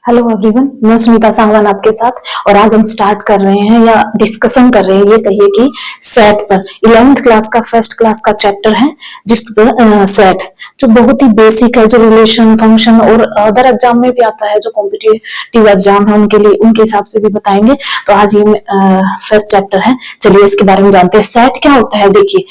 Hello everyone, मैं सुनीता सांगवान आपके साथ। और आज हम स्टार्ट कर रहे हैं या डिस्कशन कर रहे हैं, ये कहिए कि सेट पर 11th क्लास का फर्स्ट क्लास का चैप्टर है, जिस पर सेट जो बहुत ही बेसिक है, जो रिलेशन फंक्शन और अदर एग्जाम में भी आता है, जो कॉम्पिटिटिव एग्जाम है उनके लिए उनके हिसाब से भी बताएंगे। तो आज ये फर्स्ट चैप्टर है, चलिए इसके बारे में जानते हैं। सेट क्या होता है? देखिए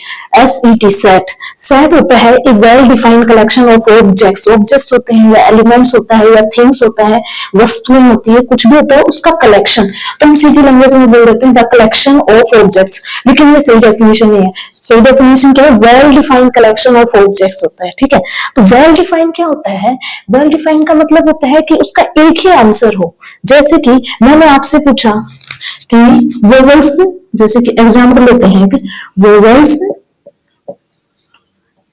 SET सेट सेट होता है एक well defined collection of objects होते हैं या एलिमेंट्स होता है या थिंग्स होता है, वस्तुएं होती है, कुछ भी होता है, उसका कलेक्शन। तो हम सीधी लैंग्वेज में बोल देते हैं द कलेक्शन ऑफ ऑब्जेक्ट्स, लेकिन ये सही डेफिनेशन नहीं है। सही डेफिनेशन क्या है? Well defined collection of objects होता है। ठीक है, तो वेल डिफाइंड क्या होता है? वेल डिफाइंड का मतलब होता है कि उसका एक ही आंसर हो। जैसे कि मैंने आपसे पूछा कि वोवेल्स, जैसे कि एग्जाम्पल लेते हैं कि वोवेल्स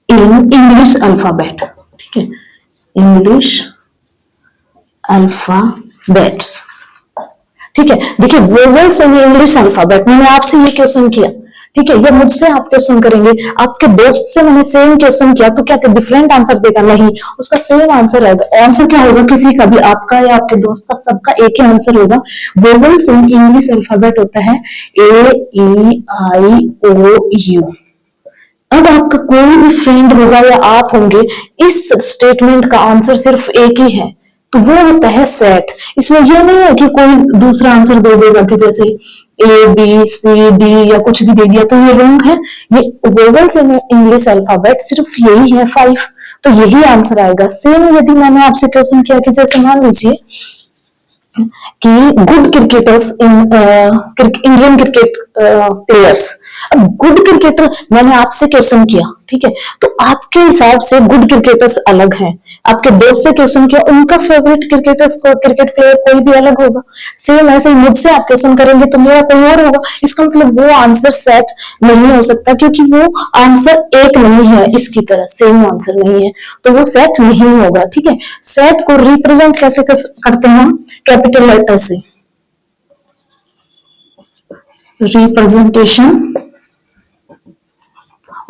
इन इंग्लिश अल्फाबेट। ठीक है, इंग्लिश अल्फाबेट्स। ठीक है, देखिए वोवेल्स इन इंग्लिश अल्फाबेट, मैंने आपसे ये क्वेश्चन किया। ठीक है, ये मुझसे आप क्वेश्चन करेंगे, आपके दोस्त से मैंने सेम क्वेश्चन किया, तो क्या डिफरेंट आंसर देगा? नहीं, उसका सेम आंसर रहेगा। आंसर क्या होगा? किसी का भी, आपका या आपके दोस्त का, सबका एक ही आंसर होगा। वोवेल्स इन इंग्लिश अल्फाबेट होता है AEIOU। अब आपका कोई भी फ्रेंड होगा या आप होंगे, इस स्टेटमेंट का आंसर सिर्फ एक ही है, तो वो होता है सेट। इसमें यह नहीं है कि कोई दूसरा आंसर दे देगा कि जैसे ABCD या कुछ भी दे दिया, तो ये रॉन्ग है। ये वोवेल्स इन इंग्लिश अल्फाबेट सिर्फ यही है 5, तो यही आंसर आएगा। सेम यदि मैंने आपसे क्वेश्चन किया कि जैसे मान लीजिए कि good cricketers in Indian cricket players. अब गुड क्रिकेटर मैंने आपसे क्वेश्चन किया, ठीक है, तो आपके हिसाब से गुड क्रिकेटर्स अलग हैं। आपके दोस्त से क्वेश्चन किया, उनका फेवरेट क्रिकेटर्स को क्रिकेट प्लेयर कोई भी अलग होगा। सेम ऐसे ही मुझसे आप क्वेश्चन करेंगे तो मेरा कोई और होगा। इसका मतलब वो आंसर सेट नहीं हो सकता, क्योंकि वो आंसर एक नहीं है, इसकी तरह सेम आंसर नहीं है, तो वो सेट नहीं होगा। ठीक है, सेट को रिप्रेजेंट कैसे करते हैं हम? कैपिटल लेटर से। Representation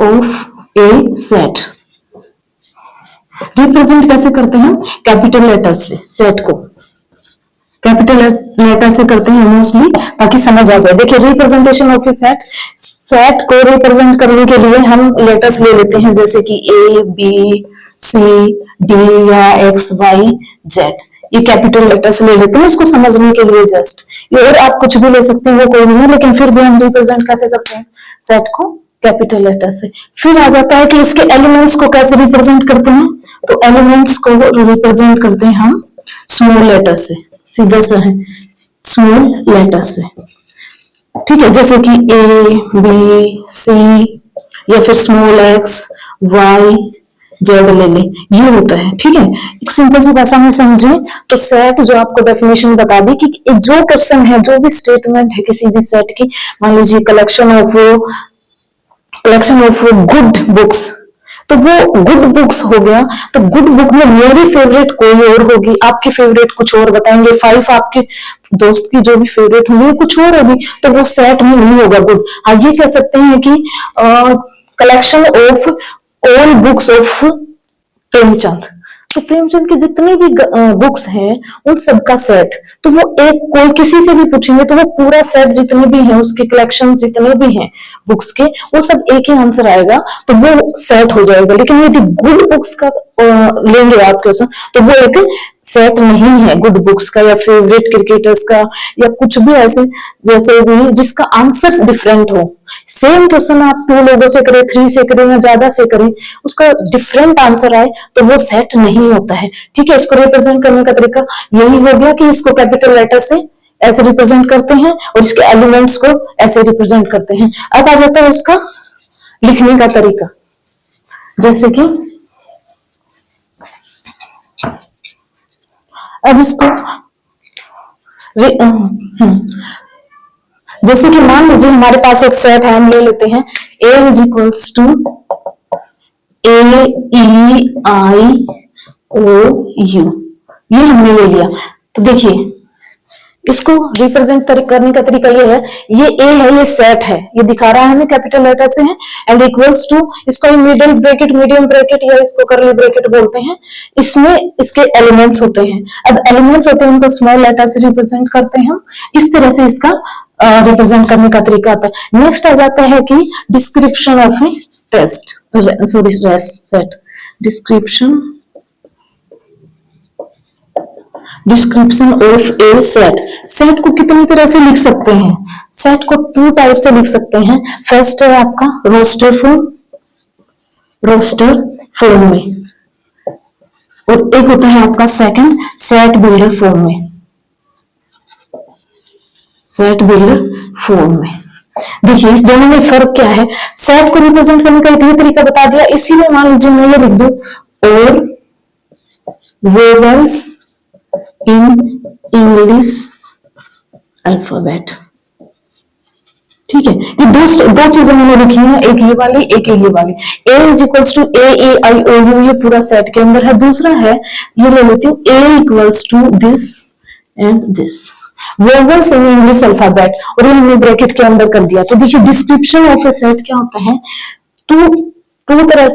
of A set, represent कैसे करते हैं? कैपिटल लेटर से। सेट को कैपिटल लेटर से करते हैं मोस्टली, ताकि समझ आ जाए। देखिए representation of A set, set को रिप्रेजेंट करने के लिए हम लेटर्स ले लेते हैं, जैसे कि ABCD या XYZ। ये कैपिटल लेटर्स ले लेते हैं इसको समझने के लिए जस्ट। ये और आप कुछ भी ले सकते हैं, वो कोई नहीं है, लेकिन फिर भी हम रिप्रेजेंट कैसे करते हैं सेट को? कैपिटल लेटर से। फिर आ जाता है कि इसके एलिमेंट्स को कैसे रिप्रेजेंट करते हैं, तो एलिमेंट्स को रिप्रेजेंट करते हैं हम स्मॉल लेटर से, सीधा सा है स्मॉल लेटर से। ठीक है, जैसे कि ABC या फिर स्मॉल XYZ ले लें, ये होता है। ठीक है, एक सिंपल सी भाषा में समझे तो सेट जो आपको डेफिनेशन बता दी कि जो क्वेश्चन है, जो भी स्टेटमेंट है किसी भी सेट की, मान लीजिए कलेक्शन ऑफ गुड बुक्स, तो वो गुड बुक्स हो गया। तो गुड बुक में मेरी फेवरेट कोई और होगी, आपकी फेवरेट कुछ और बताएंगे, 5 आपके दोस्त की जो भी फेवरेट होंगी कुछ और होगी, तो वो सेट में नहीं होगा गुड। हाँ, ये कह सकते हैं कि collection of all books of Premchand, तो प्रेमचंद की जितनी भी बुक्स हैं उन सबका सेट। तो वो एक कोई किसी से भी पूछेंगे तो वो पूरा सेट जितने भी हैं, उसके कलेक्शन जितने भी हैं बुक्स के, वो सब एक ही आंसर आएगा, तो वो सेट हो जाएगा। लेकिन यदि गुड बुक्स का लेंगे आप क्वेश्चन, तो वो एक सेट नहीं है गुड बुक्स का या फेवरेट क्रिकेटर्स का या कुछ भी ऐसे, जैसे भी जिसका आंसर डिफरेंट हो। सेम क्वेश्चन आप 2 लोगों से करें, 3 से करें या ज्यादा से करें, उसका डिफरेंट आंसर आए तो वो सेट नहीं होता है। ठीक है, इसको रिप्रेजेंट करने का तरीका यही हो गया कि इसको कैपिटल लेटर से ऐसे रिप्रेजेंट करते हैं और इसके एलिमेंट्स को ऐसे रिप्रेजेंट करते हैं। अब आ जाता है इसका लिखने का तरीका, जैसे कि अब इसको जैसे कि मान लीजिए हमारे पास एक सेट है, हम ले लेते हैं A is equals to AEIOU, ये हमने ले लिया। तो देखिए इसको रिप्रेजेंट करने का तरीका ये है, ये ए है, ये सेट है, ये दिखा रहा है हमें कैपिटल लेटर से है, एंड इक्वल्स टू, इसको मिडिल ब्रैकेट, मीडियम ब्रैकेट या इसको कर्ली ब्रैकेट बोलते हैं, इसमें इसके एलिमेंट्स होते हैं। अब एलिमेंट्स होते हैं उनको स्मॉल लेटर से रिप्रेजेंट करते हैं हम, इस तरह से इसका रिप्रेजेंट करने का तरीका आता है। नेक्स्ट आ जाता है कि description of a test, sorry set, description of A set. Set को कितनी तरह से लिख सकते हैं? सेट को टू टाइप से लिख सकते हैं। फर्स्ट है आपका रोस्टर फॉर्म में, और एक होता है आपका सेकंड सेट बिल्डर फॉर्म में। सेट बिल्डर फॉर्म में देखिए इस दोनों में फर्क क्या है। सेट को रिप्रेजेंट करने का एक तरीका बता दिया, इसीलिए मान लीजिए मैं ये लिख दूं, और वोवेल्स इन इंग्लिश अल्फाबेट। ठीक है, ये दो चीजें मैंने लिखी हैं, एक ये वाली एक ये वाली। A is equals to A I O U, ये पूरा सेट के अंदर है। दूसरा है, ये ले लेती हूँ, A equals to this and this, vowels in English alphabet, और ये हमने ब्रैकेट के अंदर कर दिया। तो देखिए डिस्क्रिप्शन ऑफ ए सेट क्या होता है, दो तरह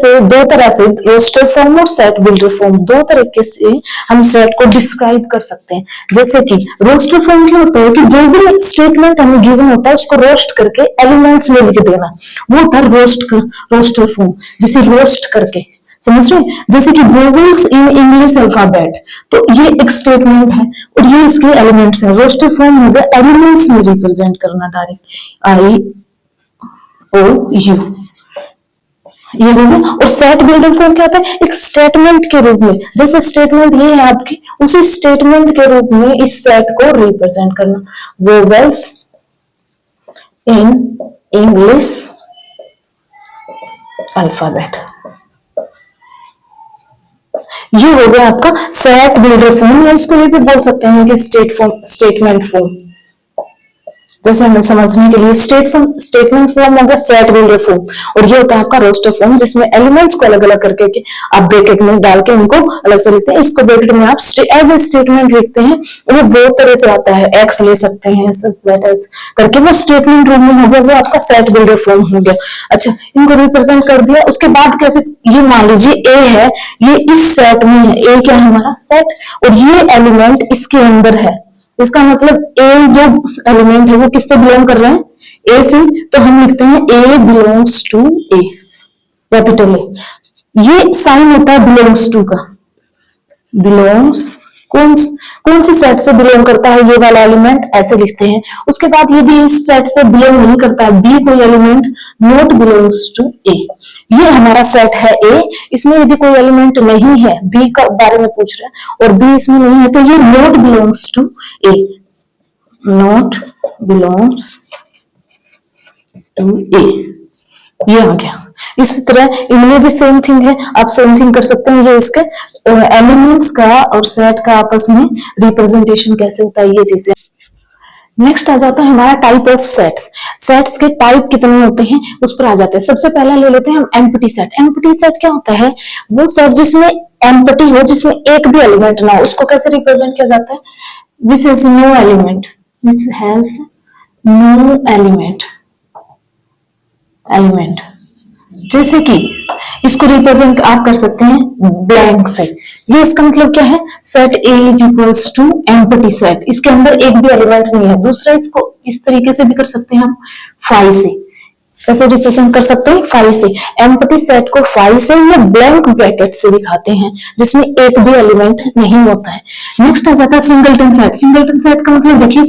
से रोस्टर फॉर्म और सेट बिल्डर फॉर्म, दो तरीके से हम सेट को डिस्क्राइब कर सकते हैं। जैसे कि रोस्टर फॉर्म क्या होता है कि जो भी स्टेटमेंट हमें गिवन होता है उसको रोस्ट करके एलिमेंट्स में लिख देना, वो होता है रोस्टर फॉर्म, जिसे रोस्ट करके, समझ रहे हैं? जैसे कि वोवेल्स इन इंग्लिश अल्फाबेट, तो ये एक स्टेटमेंट है और ये इसके एलिमेंट्स है। रोस्टर फॉर्म हो गया एलिमेंट्स में रिप्रेजेंट करना, डायरेक्ट आई ओ यू, ये हो गया। और सेट बिल्डर फॉर्म क्या होता है, एक स्टेटमेंट के रूप में, जैसे स्टेटमेंट ये है आपकी, उसी स्टेटमेंट के रूप में इस सेट को रिप्रेजेंट करना। वोवेल्स इन इंग्लिश अल्फाबेट, ये हो गया आपका सेट बिल्डर फॉर्म, या इसको ये भी बोल सकते हैं कि स्टेटमेंट फॉर्म। जैसे हमें समझने के लिए स्टेटमेंट फॉर्म हो गया सेट बिल्डर फॉर्म, और ये होता है आपका रोस्टर फॉर्म, जिसमें एलिमेंट्स को अलग अलग करके आप ब्रैकेट में डाल के उनको अलग से लिखते हैं। इसको ब्रैकेट में आप एज ए स्टेटमेंट लिखते हैं, वो बहुत तरह से आता है, एक्स ले सकते हैं करके, वो स्टेटमेंट रूप में हो गया, वो आपका सेट बिल्डर फॉर्म हो गया। अच्छा, इनको रिप्रेजेंट कर दिया, उसके बाद कैसे, ये मान लीजिए ए है, ये इस सेट में है, ए क्या है हमारा सेट, और ये एलिमेंट इसके अंदर है, इसका मतलब ए जो एलिमेंट है वो किससे बिलोंग कर रहे हैं, ए से, तो हम लिखते हैं A belongs to A, capital A. ये साइन होता है बिलोंग्स टू का, बिलोंग्स कौन से सेट से बिलोंग करता है ये वाला एलिमेंट, ऐसे लिखते हैं। उसके बाद यदि इस सेट से बिलोंग नहीं करता है बी कोई element, not belongs to A, ये हमारा सेट है ए, इसमें यदि कोई एलिमेंट नहीं है, बी का बारे में पूछ रहा है और बी इसमें नहीं है, तो ये not belongs to A, not belongs to A, ये आ गया। इसी तरह इनमें भी सेम थिंग है, आप सेम थिंग कर सकते हैं। ये इसके एलिमेंट्स का और सेट का आपस में रिप्रेजेंटेशन कैसे होता है, ये चीजें। नेक्स्ट आ जाता है हमारा टाइप ऑफ सेट्स। सेट्स के टाइप कितने होते हैं उस पर आ जाते हैं। सबसे पहला ले लेते हैं हम एम्प्टी सेट। एम्प्टी सेट क्या होता है, वो सेट जिसमें एम्प्टी हो, जिसमें एक भी एलिमेंट ना हो, उसको कैसे रिप्रेजेंट किया जाता है, which has no element, which has no element. जैसे कि इसको रिप्रेजेंट आप कर सकते हैं ब्लैंक से, ये इसका मतलब क्या है, set A is equals to empty set, इसके अंदर एक भी एलिमेंट नहीं है। दूसरा इसको इस तरीके से भी कर सकते हैं हम, फाइव से, कैसे रिप्रेजेंट कर सकते हैं, फाइव से। एम्प्टी सेट को फाइव से या ब्लैंक ब्रैकेट से दिखाते हैं, जिसमें एक भी एलिमेंट नहीं होता है। नेक्स्ट आ जाता है सिंगलटन सेट। सिंगलटन सेट का मतलब देखिए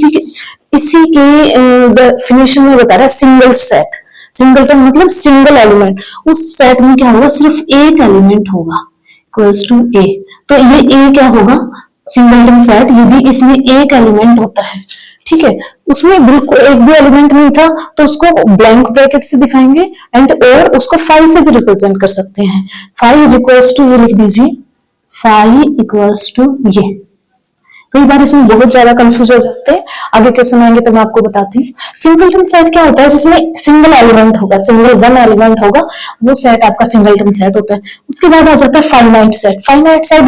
इसी के डेफिनेशन में बता रहा है सिंगल सेट। सिंगलटन मतलब सिंगल एलिमेंट, उस सेट में क्या होगा, सिर्फ एक एलिमेंट होगा, इक्वल्स टू ए। तो ये ए क्या होगा, सिंगलटन सेट, यदि इसमें एक एलिमेंट होता है, ठीक है, उसमें बिल्कुल एक भी एलिमेंट नहीं था, तो उसको ब्लैंक ब्रैकेट से दिखाएंगे एंड और उसको फाइव से भी रिप्रेजेंट कर सकते हैं। फाइव इज इक्वल्स टू, ये लिख दीजिए, फाइव इक्वल्स टू कई बार इसमें बहुत ज्यादा कंफ्यूज हो जाते हैं। आगे क्वेश्चन आएंगे तो मैं आपको बताती हूँ। सिंगलटन सेट क्या होता है, जिसमें सिंगल एलिमेंट होगा, सिंगल वन एलिमेंट होगा, वो सेट आपका सिंगलटन सेट होता है। उसके बाद आ जाता है फाइनाइट सेट। फाइनाइट सेट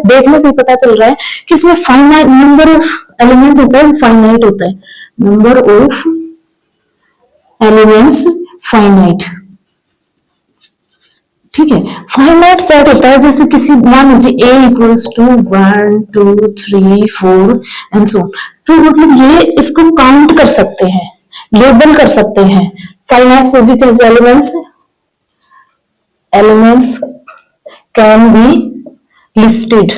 देखने से ही पता चल रहा है कि इसमें फाइनाइट नंबर ऑफ एलिमेंट होता है, फाइनाइट होता है, नंबर ऑफ एलिमेंट्स फाइनाइट। ठीक है, फाइनाइट सेट होता है जैसे किसी, मान लीजिए a equals to 1 2 3 4 and so, तो मतलब ये इसको काउंट कर सकते हैं, लेबल कर सकते हैं। फाइनाइट से भी चीज एलिमेंट्स कैन बी लिस्टेड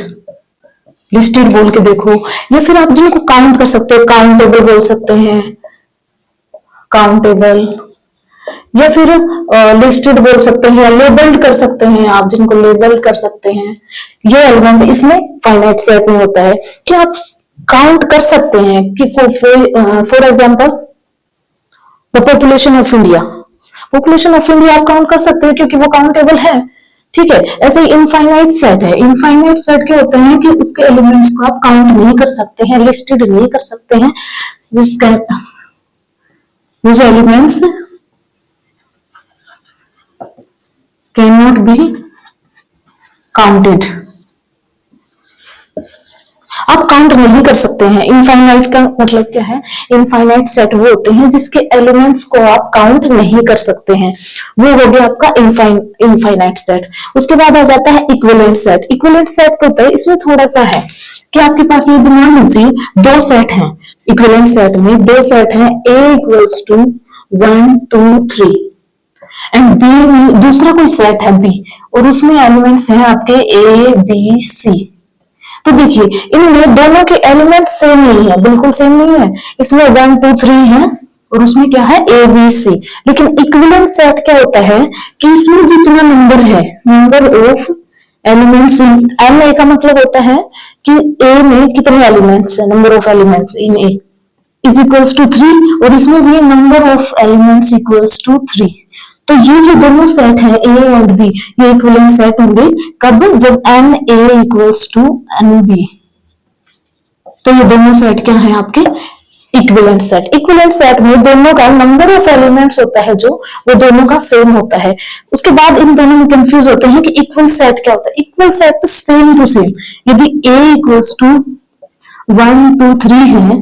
बोल के देखो, या फिर आप जिनको काउंट कर सकते हो, काउंटेबल बोल सकते हैं, काउंटेबल, या फिर लिस्टेड बोल सकते हैं, लेबल्ड कर सकते हैं, आप जिनको लेबल कर सकते हैं। ये एलिमेंट इसमें फाइनाइट सेट में होता है कि आप काउंट कर सकते हैं कि for example the population of India, population of India आप काउंट कर सकते हैं क्योंकि वो काउंटेबल है। ठीक है, ऐसे ही इनफाइनाइट सेट है। इनफाइनाइट सेट क्या होते हैं कि उसके एलिमेंट्स को आप काउंट नहीं कर सकते हैं, लिस्टेड नहीं कर सकते हैं, those elements cannot be counted, आप काउंट नहीं कर सकते हैं। इनफाइनाइट का मतलब क्या है, इनफाइनाइट सेट वो होते हैं जिसके एलिमेंट्स को आप काउंट नहीं कर सकते हैं, वो हो गया आपका इनफाइनाइट सेट। उसके बाद आ जाता है इक्विवेलेंट सेट। इक्विवेलेंट सेट क्या होता है, इसमें थोड़ा सा है कि आपके पास ये मान लीजिए दो सेट हैं, इक्विवेलेंट सेट में दो सेट हैं, a equals to 1 2 3 and b में दूसरा कोई सेट है b, और उसमें एलिमेंट्स हैं आपके a b c। तो देखिए इनमें दोनों के एलिमेंट सेम नहीं है, बिल्कुल सेम नहीं है। इसमें 1 2 3 है और उसमें क्या है a b c। लेकिन इक्विवेलेंट सेट क्या होता है कि इसमें जितना नंबर है, number of elements in n, का मतलब होता है कि a में कितने एलिमेंट्स है, number of elements in a is equals to 3, और इसमें भी number of elements equals to 3। तो ये जो दोनों सेट है a और b, ये इक्विवेलेंट सेट होंगे कब, जब n a equals to n b। तो ये दोनों सेट क्या है आपके इक्विवेलेंट सेट। इक्विवेलेंट सेट में दोनों का नंबर ऑफ एलिमेंट्स होता है जो वो दोनों का सेम होता है। उसके बाद इन दोनों में कंफ्यूज होते हैं कि इक्वल सेट क्या होता है। इक्वल सेट तो सेम टू सेम, यदि a इक्वल्स टू 1 2 3 है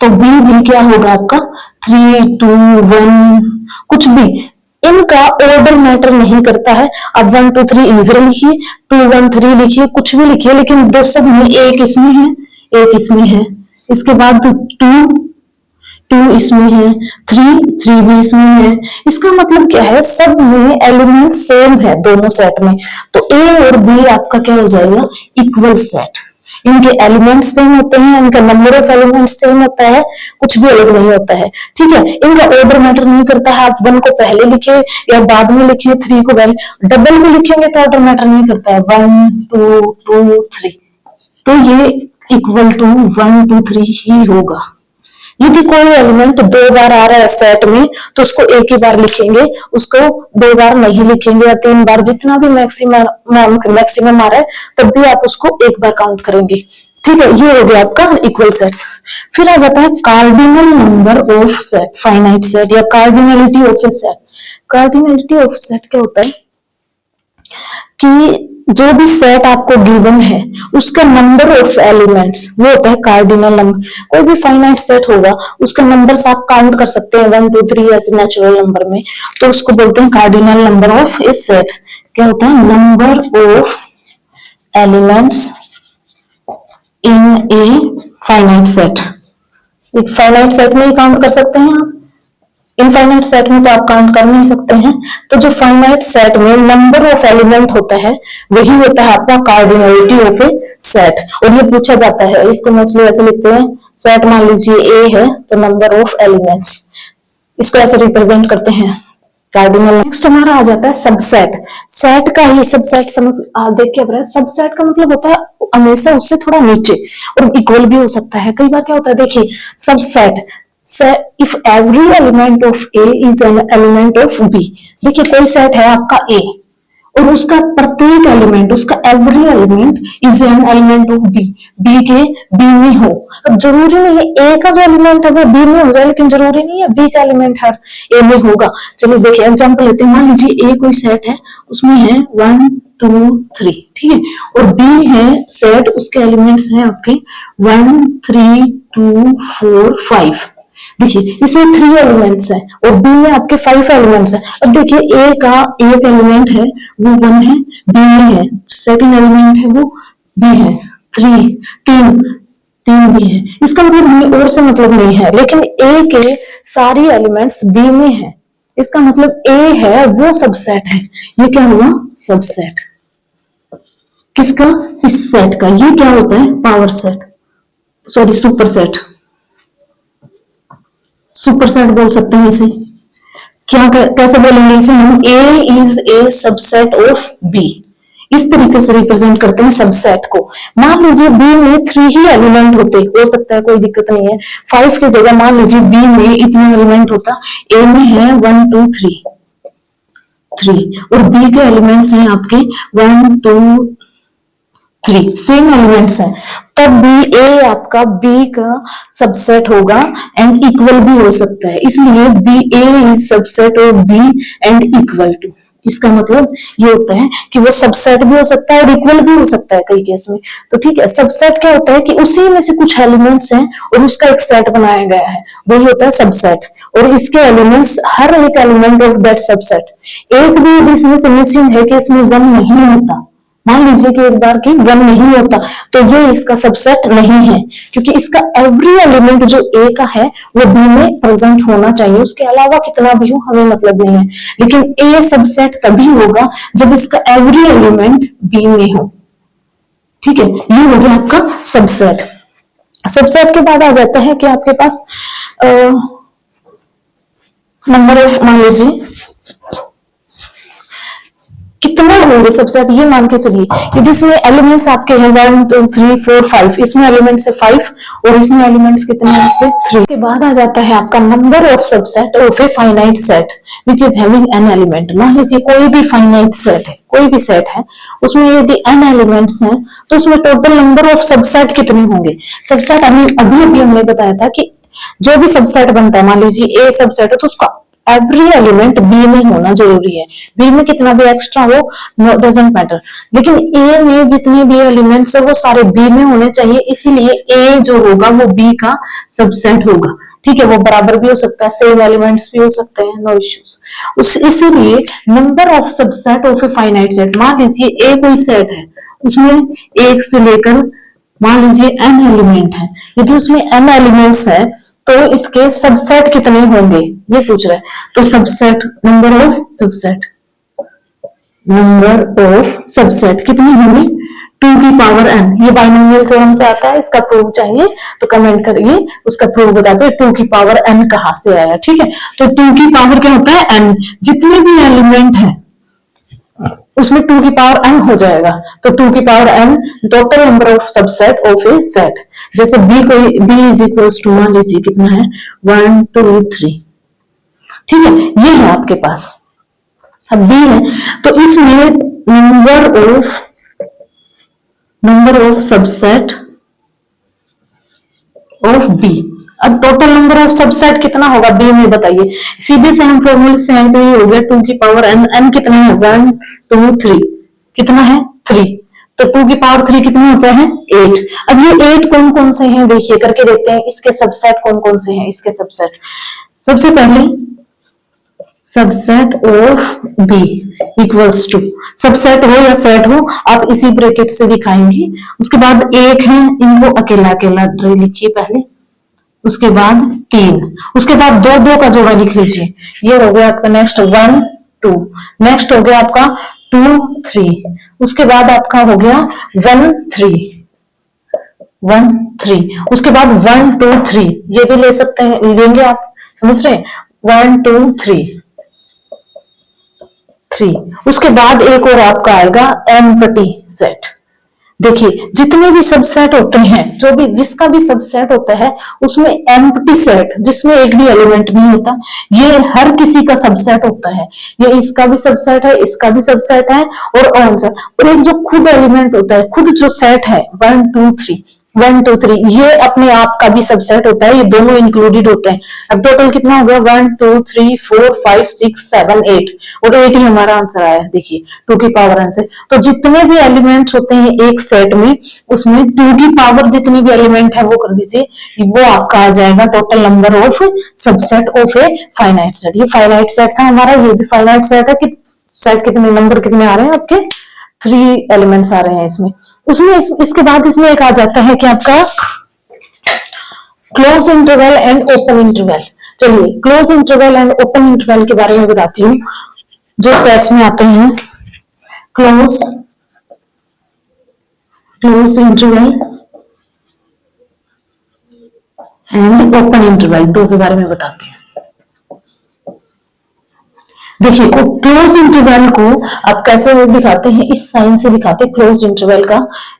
तो b भी क्या होगा आपका 3 2 1, कुछ भी, इनका ऑर्डर मैटर नहीं करता है। अब 1 2 3 इधर लिखिए, 2 1 3 लिखिए, कुछ भी लिखिए, लेकिन दो सब में एक इसमें है, एक इसमें है। इसके बाद 2 2 इसमें है, 3 भी इसमें है। इसका मतलब क्या है, सब में एलिमेंट सेम है दोनों सेट में, तो a और b आपका क्या हो जाएगा इक्वल सेट। इनके एलिमेंट सेम होते हैं, इनका नंबर ऑफ एलिमेंट सेम होता है, कुछ भी अलग नहीं होता है। ठीक है, इनका ऑर्डर मैटर नहीं करता है, आप 1 को पहले लिखे या बाद में लिखे, 3 को पहले, डबल में लिखेंगे तो ऑर्डर मैटर नहीं करता है, 1 2 2 3। तो ये इक्वल टू 1 2 3 ही होगा। यदि कोई एलिमेंट 2 बार आ रहा है सेट में तो उसको एक ही बार लिखेंगे, उसको 2 बार नहीं लिखेंगे, या 3 बार, जितना भी मैक्सिमम आ रहा है तब भी आप उसको एक बार काउंट करेंगे। ठीक है, ये हो गया आपका इक्वल सेट्स। फिर आ जाता है cardinal number of set, finite set या cardinality of A set. Cardinality of set क्या होता है कि जो भी सेट आपको गिवन है उसका नंबर ऑफ एलिमेंट्स वो होता है कार्डिनल नंबर। कोई भी फाइनाइट सेट होगा उसका नंबर्स आप काउंट कर सकते हैं 1 2 3 ऐसे नेचुरल नंबर में, तो उसको बोलते हैं cardinal number of A set. क्या होता है, number of elements in a finite set. एक फाइनाइट सेट में ही काउंट कर सकते हैं आप, इनफाइनाइट सेट में तो आप काउंट कर नहीं सकते हैं। तो जो फाइनाइट सेट में नंबर ऑफ एलिमेंट होता है वही होता है आपका कार्डिनलिटी ऑफ ए सेट। और ये पूछा जाता है, इसको मोस्टली ऐसे लिखते हैं, सेट मान लीजिए ए है तो नंबर ऑफ एलिमेंट्स, इसको ऐसे रिप्रेजेंट करते हैं कार्डिनल। नेक्स्ट हमारा आ जाता है सबसेट। सेट का ही सबसेट समझ देख के, सबसेट का मतलब होता है हमेशा उससे थोड़ा नीचे और इक्वल भी हो सकता है। कई बार क्या होता है, देखिए subset if every element of A is an element of B। देखिए कोई सेट है आपका A और उसका प्रत्येक एलिमेंट, उसका every element is an element of B, B के बी में हो। अब जरूरी नहीं है ए का जो एलिमेंट है वो बी में हो जाए, लेकिन जरूरी नहीं है बी का एलिमेंट हर ए में होगा। चलिए देखिए एग्जांपल लेते हैं, मान लीजिए ए कोई सेट है, उसमें है 1 2 3, ठीक है, और बी है सेट, उसके एलिमेंट्स हैं आपके 1 3 2 4 5। देखिए इसमें 3 एलिमेंट्स हैं और बी में आपके 5 एलिमेंट्स हैं। अब देखिए ए का एक एलिमेंट है वो 1 है, बी में है, सेकंड एलिमेंट है वो बी है, 3 बी है। इसका मतलब हमें और से मतलब नहीं है, लेकिन ए के सारी एलिमेंट्स बी में है, इसका मतलब ए है वो सबसेट है। ये क्या हुआ? सबसेट। किसका? इस सेट का। ये क्या होता है? Power set, sorry super set, super set बोल सकते हैं इसे। क्या कैसे बोलेंगे इसे हम? A is a subset of B, इस तरीके से रिप्रेजेंट करते हैं सबसेट को। मान लीजिए बी में 3 ही एलिमेंट होते, हो सकता है कोई दिक्कत नहीं है, 5 की जगह मान लीजिए बी में इतने एलिमेंट होता, ए में है 1 2 3 और बी के एलिमेंट्स हैं आपके 1 2 3, सेम एलिमेंट्स हैं, तब भी ए आपका बी का सबसेट होगा एंड इक्वल भी हो सकता है, इसलिए B A is subset of B and equal to. इसका मतलब ये होता है कि वो सबसेट भी हो सकता है और इक्वल भी हो सकता है कई केस में। तो ठीक है, सबसेट क्या होता है कि उसी में से कुछ एलिमेंट्स हैं और उसका एक सेट बनाया गया है, वही होता है सबसेट। और इसके एलिमेंट्स, हर एक एलिमेंट ऑफ दैट सबसेट, एक भी इसमें से मिसिंग है कि इसमें 1 नहीं होता, मान लीजिए कि एक बार की 1 नहीं होता, तो ये इसका सबसेट नहीं है, क्योंकि इसका एवरी एलिमेंट जो ए का है वो बी में प्रेजेंट होना चाहिए, उसके अलावा कितना भी हो हमें मतलब नहीं है। लेकिन ए सबसेट तभी होगा जब इसका एवरी एलिमेंट बी में हो। ठीक है, ये हो गया आपका सबसेट। सबसेट के बाद आ जाता है कि आपके पास नंबर ऑफ, मान लीजिए कितने होंगे सबसेट, ये मान के चलिए कि इसमें एलिमेंट्स आपके हैं 1 2 3 4 5, इसमें एलिमेंट्स है 5 और इसमें एलिमेंट्स कितने हैं आपके 3। के बाद आ जाता है आपका number of subset of a finite set which is having an element. मान लीजिए कोई भी फाइनाइट सेट है, कोई भी सेट है, उसमें यदि n एलिमेंट्स हैं तो उसमें टोटल नंबर ऑफ सबसेट कितने होंगे? सबसेट अभी हमने बताया था कि जो भी सबसेट बनता है, मान लीजिए ए सबसेट है तो उसका एवरी एलिमेंट बी में होना जरूरी है, बी में कितना भी एक्स्ट्रा हो डजंट मैटर, लेकिन ए में जितने भी एलिमेंट्स है वो सारे बी में होने चाहिए, इसीलिए ए जो होगा वो बी का सबसेट होगा। ठीक है, वो बराबर भी हो सकता है, सेम एलिमेंट्स भी हो सकते हैं, नो इश्यूज। इसीलिए number of subset of a finite set, मान लीजिए ए कोई सेट है, उसमें 1 से लेकर मान लीजिए n एलिमेंट है, यदि उसमें n एलिमेंट्स है तो इसके सबसेट कितने होंगे ये पूछ रहा है। तो subset, number of subset, number of subset कितने होंगे? 2 की पावर n। ये बाइनोमियल थ्योरम से आता है, इसका प्रूफ चाहिए तो कमेंट करिए, उसका प्रूफ बताते हैं 2 की पावर n कहां से आया। ठीक है, तो 2 की पावर क्या होता है? n। जितने भी एलिमेंट है उसमें 2 की पावर n हो जाएगा, तो 2 की power n total number of subset of A set. जैसे b इज इक्वल्स टू, मान लीजिए कितना है 1 2 3। ठीक है, ये है आपके पास, अब b है तो इसमें number of subset of b। अब टोटल नंबर ऑफ सबसेट कितना होगा बी में बताइए? सीधे से हम फॉर्मूले से आए तो ये हो गया 2 की पावर n। n कितना है? 1 2 3, कितना है? 3। तो 2 की पावर 3 कितना होता है? 8। अब ये 8 कौन कौन से हैं देखिए, करके देखते हैं इसके सबसेट कौन कौन से हैं। इसके सबसेट, सबसे पहले subset of B equals to, subset हो या सेट हो आप इसी ब्रैकेट से दिखाएंगे। उसके बाद 1 है, इनको अकेला अकेला लिखिए पहले, उसके बाद 3, उसके बाद 2 2 का जोड़ा लिख लीजिए, ये हो गया आपका नेक्स्ट 1 2, नेक्स्ट हो गया आपका 2 3, उसके बाद आपका हो गया 1 3, उसके बाद 1 2 3, ये भी ले सकते हैं, लेंगे आप, समझ रहे हैं? 1 2 3, उसके बाद एक और आपका आएगा एम्प्टी सेट, देखिए जितने भी सबसेट होते हैं, जो भी जिसका भी सबसेट होता है उसमें एम्प्टी सेट जिसमें एक भी एलिमेंट नहीं होता, ये हर किसी का सबसेट होता है। ये इसका भी सबसेट है, इसका भी सबसेट है और ऑन सा, और एक जो खुद एलिमेंट होता है, खुद जो सेट है 1 2 3 1 2 3, ये अपने आप का भी सबसेट होता है, ये दोनों इंक्लूडेड होते हैं। अब टोटल कितना हो गया 1 2 3 4 5 6 7 8, और 8 ही हमारा आंसर आया, देखिए 2 की पावर आंसर। तो जितने भी एलिमेंट्स होते हैं एक सेट में, उसमें 2 की पावर जितने भी एलिमेंट है वो कर दीजिए, वो आपका आ जाएगा total number of subset of a finite set. ये फाइनाइट सेट था हमारा, ये भी फाइनाइट सेट है कि सेट कितने नंबर कितने आ रहे हैं आपके, 3 एलिमेंट्स आ रहे हैं इसमें। उसमें इसके बाद इसमें एक आ जाता है कि आपका close interval and open interval. चलिए close interval and open interval के बारे में बताती हूँ। जो सेट्स में आते हैं close interval and open interval, दो के बारे में बताती हूँ। देखिए क्लोज इंटरवल को आप कैसे दिखाते हैं, इस साइन से दिखाते हैं क्लोज इंटरवल का,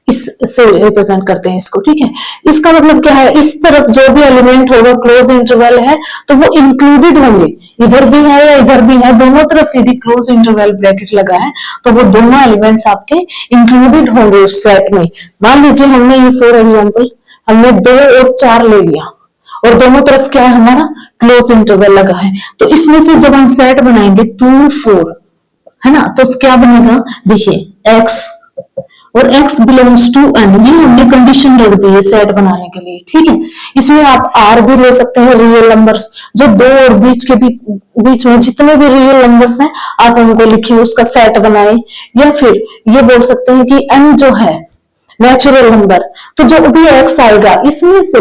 इससे रिप्रेजेंट करते हैं इसको, ठीक है। इसका मतलब क्या है, इस तरफ जो भी एलिमेंट होगा क्लोज इंटरवल है तो वो इंक्लूडेड होंगे, इधर भी है या इधर भी है, दोनों तरफ यदि क्लोज इंटरवल ब्रैकेट लगा है तो वो दोनों एलिमेंट्स आपके इंक्लूडेड होंगे उस सेट में। मान लीजिए हमने ये फॉर एग्जाम्पल हमने 2 और 4 ले लिया और दोनों तरफ क्या है हमारा क्लोज इंटरवल लगा है, तो इसमें से जब हम सेट बनाएंगे 2 4, है ना, तो क्या बनेगा, देखिए x और x बिलोंग्स टू n, ये हमने कंडीशन रख दी है सेट बनाने के लिए, ठीक है। इसमें आप r भी ले सकते हैं, रियल नंबर्स जो 2 और बीच में जितने भी रियल नंबर्स हैं आप उनको लिखिए, उसका सेट बनाए, या फिर ये बोल सकते हैं कि n जो है नेचुरल नंबर, तो जो भी x आएगा इसमें से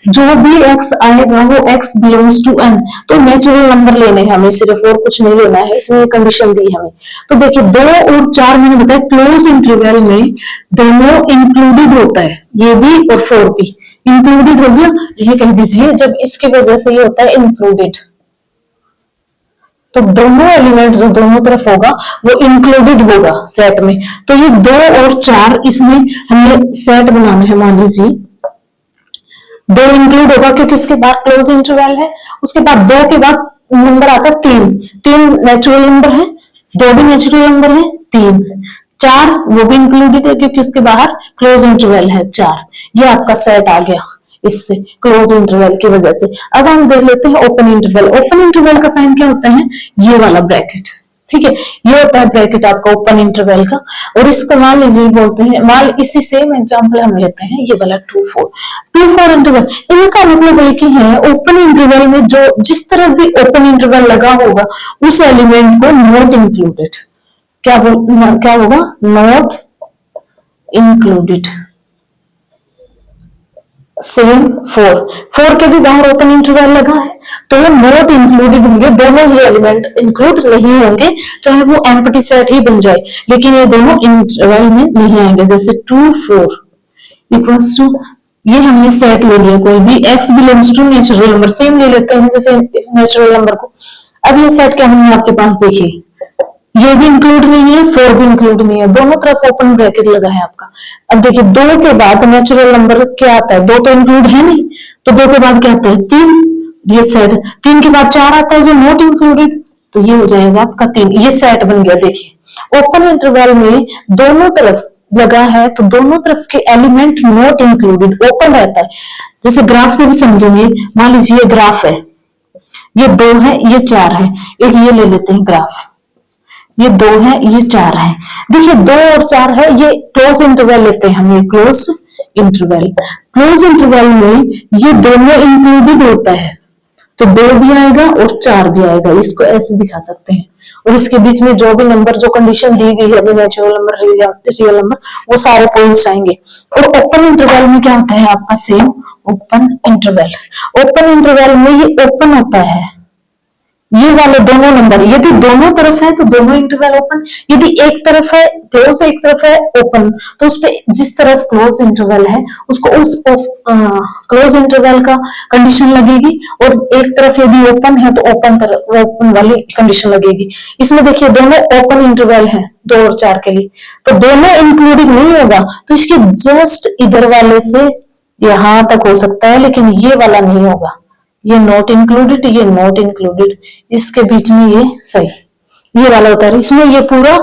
जो भी x आएगा वो x बिलोंग्स टू n, तो नेचुरल नंबर लेने हैं हमें सिर्फ, और कुछ नहीं लेना है, इसमें कंडीशन दी हमें। तो देखिए 2 और 4 मैंने बताया क्लोज इंटरवल में दोनों इंक्लूडेड होता है, ये भी और 4 भी इंक्लूडेड हो गया, ये कह दीजिए जब इसकी वजह से ये होता है इंक्लूडेड, तो दोनों एलिमेंट जो दोनों तरफ होगा वो इंक्लूडेड होगा सेट में। तो ये 2 और 4 इसमें हमें सेट बनाना है, मान लीजिए 2 इंक्लूड होगा क्योंकि इसके बाद क्लोज इंटरवल है, उसके बाद 2 के बाद नंबर आता है 3 नेचुरल नंबर है, 2 भी नेचुरल नंबर है, 3 4 वो भी इंक्लूडेड है क्योंकि उसके बाहर क्लोज इंटरवल है 4, ये आपका सेट आ गया इससे क्लोज इंटरवल की वजह से। अब हम देख लेते हैं ओपन इंटरवल। ओपन इंटरवल का साइन क्या होता है, ये वाला ब्रैकेट, ठीक है, ये होता है ब्रैकेट आपका ओपन इंटरवल का, और इसको मान लीजिए बोलते हैं, मान इसी सेम एग्जांपल हम लेते हैं ये वाला 2 4 इंटरवल, इनका मतलब एक ही है, ओपन इंटरवल में जो जिस तरफ भी ओपन इंटरवल लगा होगा उस एलिमेंट को नॉट इंक्लूडेड, क्या होगा, नॉट इंक्लूडेड। सेम 4 के भी बाहर ओपन इंटरवल लगा है तो नॉट इंक्लूडेड होंगे, दोनों ही एलिमेंट इंक्लूड नहीं होंगे, चाहे वो एम्प्टी सेट ही बन जाए, लेकिन ये दोनों इंटरवल में नहीं आएंगे। जैसे 2 4 इक्वल्स टू, ये हमने सेट ले लिया, कोई भी x belongs to natural number, same ले लेते हैं जैसे नेचुरल नंबर को। अब ये सेट क्या हमने आपके पास देखिए, ये भी इंक्लूड नहीं है, 4 भी इंक्लूड नहीं है, दोनों तरफ ओपन ब्रैकेट लगा है आपका। अब देखिए 2 के बाद नेचुरल नंबर क्या आता है, 2 तो इंक्लूड है नहीं, तो 2 के बाद क्या आता है 3, ये सेट, 3 के बाद 4 आता है जो नॉट इंक्लूडेड, तो ये हो जाएगा आपका 3, ये सेट बन गया। देखिए ओपन इंटरवल में दोनों तरफ लगा है तो दोनों तरफ के एलिमेंट नॉट इंक्लूडेड, ओपन रहता है। जैसे ग्राफ से भी समझेंगे, मान लीजिए ग्राफ है, ये 2 है, ये 4 है, एक ये ले लेते हैं ग्राफ, ये 2 है, ये 4 है, देखिए 2 और 4 है, ये क्लोज इंटरवल लेते हैं हम, ये क्लोज इंटरवल में ये दोनों इंक्लूडेड होता है, तो 2 भी आएगा और 4 भी आएगा, इसको ऐसे दिखा सकते हैं। और इसके बीच में जो भी नंबर, जो कंडीशन दी गई है, नेचुरल नंबर, रियल नंबर, वो सारे पॉइंट्स आएंगे। और ओपन इंटरवल में क्या होता है आपका, सेम ओपन इंटरवल में ये ओपन होता है, ये वाले दोनों नंबर यदि दोनों तरफ है तो दोनों इंटरवल ओपन, यदि एक तरफ है क्लोज एक तरफ है ओपन, तो उस पे जिस तरफ क्लोज इंटरवल है उसको उस क्लोज इंटरवल का कंडीशन लगेगी, और एक तरफ यदि ओपन है तो ओपन वाली कंडीशन लगेगी। इसमें देखिए दोनों ओपन इंटरवल है 2 और 4 के लिए, तो दोनों इंक्लूडिंग नहीं होगा, तो इसके जस्ट इधर वाले से यहां तक हो सकता है, लेकिन ये वाला नहीं होगा, ये नॉट इंक्लूडेड, ये नॉट इंक्लूडेड, इसके बीच में ये सही, ये वाला होता है। इसमें ये पूरा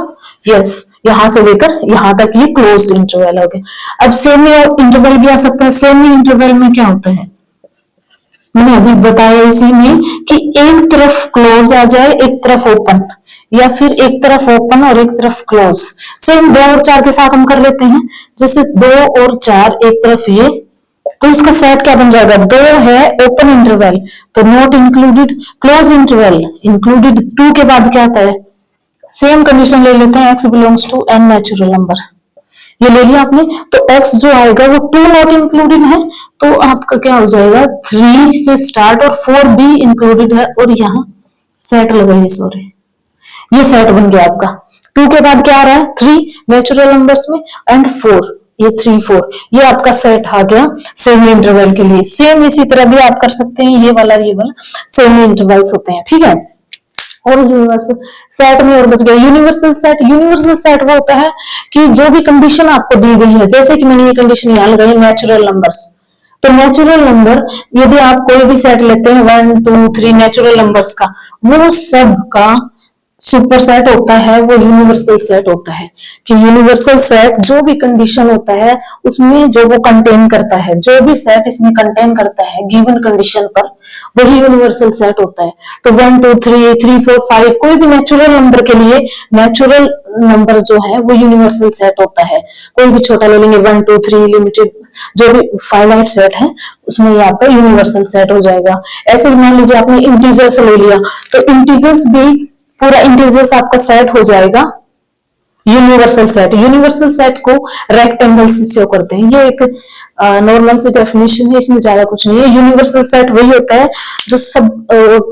यस, यहां से लेकर यहां तक ये क्लोज्ड इंटरवल हो गया। अब सेमी इंटरवल भी आ सकता है। सेमी इंटरवल में क्या होता है, मैंने अभी बताया इसी में कि एक तरफ क्लोज आ जाए एक तरफ ओपन, या फिर एक तरफ ओपन और एक तरफ क्लोज। सेम 2 और 4 के साथ हम कर लेते हैं, जैसे 2 और 4 एक तरफ ये, तो इसका सेट क्या बन जाएगा, 2 है ओपन इंटरवल तो not included, close interval included, 2 के बाद क्या आता है, सेम कंडीशन ले लेते हैं, x belongs to n natural number, ये ले लिया आपने, तो x जो आएगा वो 2 नॉट इंक्लूडेड है, तो आपका क्या हो जाएगा 3 से स्टार्ट और 4 भी इंक्लूडेड है, और यहाँ सेट लगाइए, सॉरी ये सेट बन गया आपका। 2 के बाद क्या आ रहा है 3 नेचुरल नंबर्स में, एंड 4, ये 3 4, ये आपका सेट आ गया सेमी इंटरवल के लिए। सेम इसी तरह भी आप कर सकते हैं, ये वाला सेमी इंटरवल्स होते हैं, ठीक है। और यूनिवर्सल सेट में और बच गया यूनिवर्सल सेट। यूनिवर्सल सेट वो होता है कि जो भी कंडीशन आपको दी गई है, जैसे कि मैंने ये कंडीशन यहाँ लगाई नेचुरल नंबर्स, तो नेचुरल नंबर यदि आप कोई भी सेट लेते हैं 1 2 3 नेचुरल नंबर्स का, वो सब का सुपर सेट होता है, वो यूनिवर्सल सेट होता है। कि यूनिवर्सल सेट जो भी कंडीशन होता है उसमें जो वो कंटेन करता है, जो भी सेट इसमें कंटेन करता है गिवन कंडीशन पर, वही यूनिवर्सल सेट होता है। तो 1 2 3 3 4 5 कोई भी नेचुरल नंबर के लिए नेचुरल नंबर जो है वो यूनिवर्सल सेट होता है। कोई भी छोटा ले लेंगे 1 2 3 लिमिटेड जो भी फाइनाइट सेट है उसमें ये आपका यूनिवर्सल सेट हो जाएगा। ऐसे ही मान लीजिए आपने इंटीजर्स ले लिया, तो इंटीजर्स भी पूरा इंटीजर्स आपका सेट हो जाएगा यूनिवर्सल सेट। यूनिवर्सल सेट को रेक्टेंगल से शो करते हैं, ये एक नॉर्मल सी डेफिनेशन है, इसमें ज्यादा कुछ नहीं है। यूनिवर्सल सेट वही होता है जो सब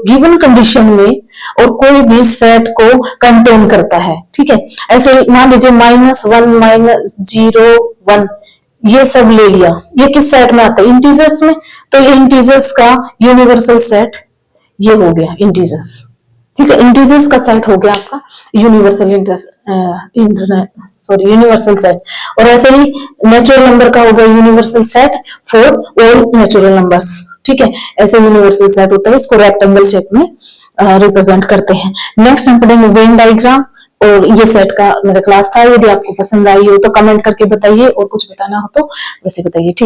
गिवन कंडीशन में और कोई भी सेट को कंटेन करता है, ठीक है। ऐसे मान लीजिए -1 -0 1 ये सब ले लिया, ये किस सेट में आता है इंटीजर्स में, तो ये इंटीजर्स का यूनिवर्सल सेट ये हो गया इंटीजर्स, ठीक है। इंटीजर्स का सेट हो गया आपका यूनिवर्सल यूनिवर्सल सेट। और ऐसे ही नेचुरल नंबर का हो गया universal set for all natural numbers, ठीक है। ऐसे यूनिवर्सल सेट होता है, इसको रेक्टेंगल शेप में रिप्रेजेंट करते हैं। नेक्स्ट हम पढ़ेंगे वेन डायग्राम, और ये सेट का मेरा क्लास था। यदि आपको पसंद आई हो तो कमेंट करके बताइए, और कुछ बताना हो तो वैसे बताइए, ठीक।